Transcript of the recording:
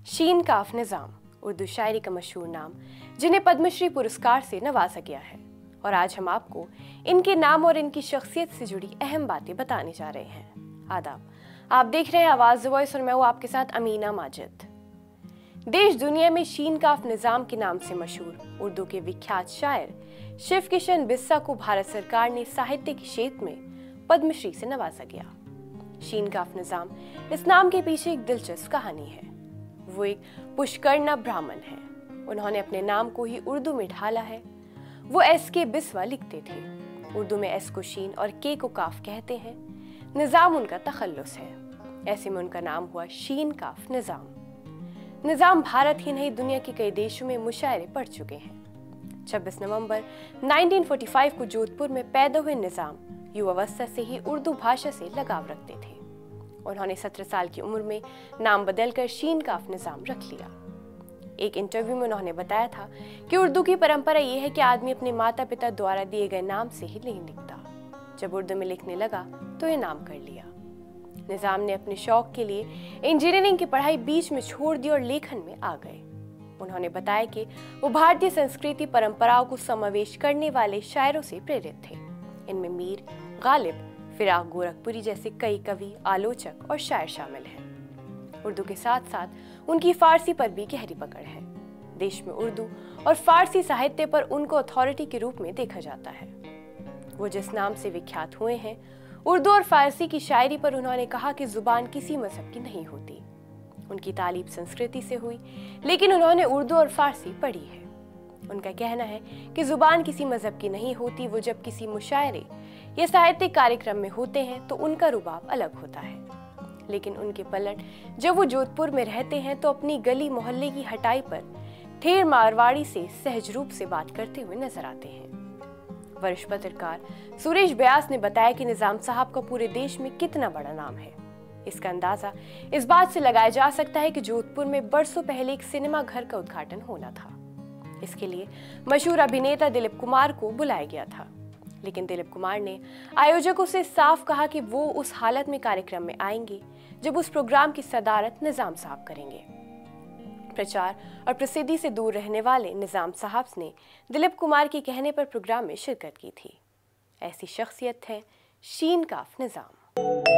शीन काफ निज़ाम उर्दू शायरी का मशहूर नाम, जिन्हें पद्मश्री पुरस्कार से नवाजा गया है। और आज हम आपको इनके नाम और इनकी शख्सियत से जुड़ी अहम बातें बताने जा रहे हैं। आदाब, आप देख रहे हैं आवाज़ वॉइस और मैं हूँ आपके साथ अमीना माजिद। देश दुनिया में शीन काफ निज़ाम के नाम से मशहूर उर्दू के विख्यात शायर शिव किशन बिस्सा को भारत सरकार ने साहित्य के क्षेत्र में पद्मश्री से नवाजा गया। शीन काफ निज़ाम, इस नाम के पीछे एक दिलचस्प कहानी है। वो एक पुष्कर्ण ब्राह्मण है। उन्होंने अपने नाम को ही उर्दू में ढाला है। वो एस के बिस्वा लिखते थे। उर्दू में एस को शीन और के को काफ कहते हैं। निज़ाम उनका तखल्लुस है। ऐसे में उनका नाम हुआ शीन काफ निज़ाम। निज़ाम भारत ही नहीं, दुनिया के कई देशों में मुशायरे पढ़ चुके हैं। 26 नवंबर 1945 को जोधपुर में पैदा हुए निज़ाम युवावस्था से ही उर्दू भाषा से लगाव रखते थे। उन्होंने 17 साल की उम्र में नाम बदलकर शीन काफ निज़ाम रख लिया। एक इंटरव्यू में उन्होंने बताया था कि उर्दू की परंपरा यह है कि आदमी अपने माता पिता द्वारा दिए गए नाम से ही नहीं लिखता। जब उर्दू में लिखने लगा तो ये नाम कर लिया। निज़ाम ने अपने शौक के लिए इंजीनियरिंग की पढ़ाई बीच में छोड़ दी और लेखन में आ गए। उन्होंने बताया कि वो भारतीय संस्कृति परंपराओं को समावेश करने वाले शायरों से प्रेरित थे। इनमें मीर, गालिब, फिराक गोरखपुरी जैसे कई कवि, आलोचक और शायर शामिल हैं। उर्दू के साथ साथ उनकी फारसी पर भी गहरी पकड़ है। देश में उर्दू और फारसी साहित्य पर उनको अथॉरिटी के रूप में देखा जाता है। वो जिस नाम से विख्यात हुए हैं, उर्दू और फारसी की शायरी पर उन्होंने कहा कि जुबान किसी मजहब की नहीं होती। उनकी तालीम संस्कृति से हुई, लेकिन उन्होंने उर्दू और फारसी पढ़ी है। उनका कहना है कि जुबान किसी मजहब की नहीं होती। वो जब किसी मुशायरे या साहित्यिक कार्यक्रम में होते हैं तो उनका रुबाब अलग होता है, लेकिन उनके पलट जब वो जोधपुर में रहते हैं तो अपनी गली मोहल्ले की हटाई पर ठेर मारवाड़ी से सहज रूप से बात करते हुए नजर आते हैं। वरिष्ठ पत्रकार सुरेश व्यास ने बताया कि निज़ाम साहब का पूरे देश में कितना बड़ा नाम है, इसका अंदाजा इस बात से लगाया जा सकता है कि जोधपुर में बरसों पहले एक सिनेमा घर का उद्घाटन होना था। इसके लिए मशहूर अभिनेता दिलीप कुमार को बुलाया गया था, लेकिन दिलीप कुमार ने आयोजकों से साफ कहा कि वो उस हालत में कार्यक्रम में आएंगे जब उस प्रोग्राम की सदारत निज़ाम साहब करेंगे। प्रचार और प्रसिद्धि से दूर रहने वाले निज़ाम साहब ने दिलीप कुमार के कहने पर प्रोग्राम में शिरकत की थी। ऐसी शख्सियत है शीन काफ निज़ाम।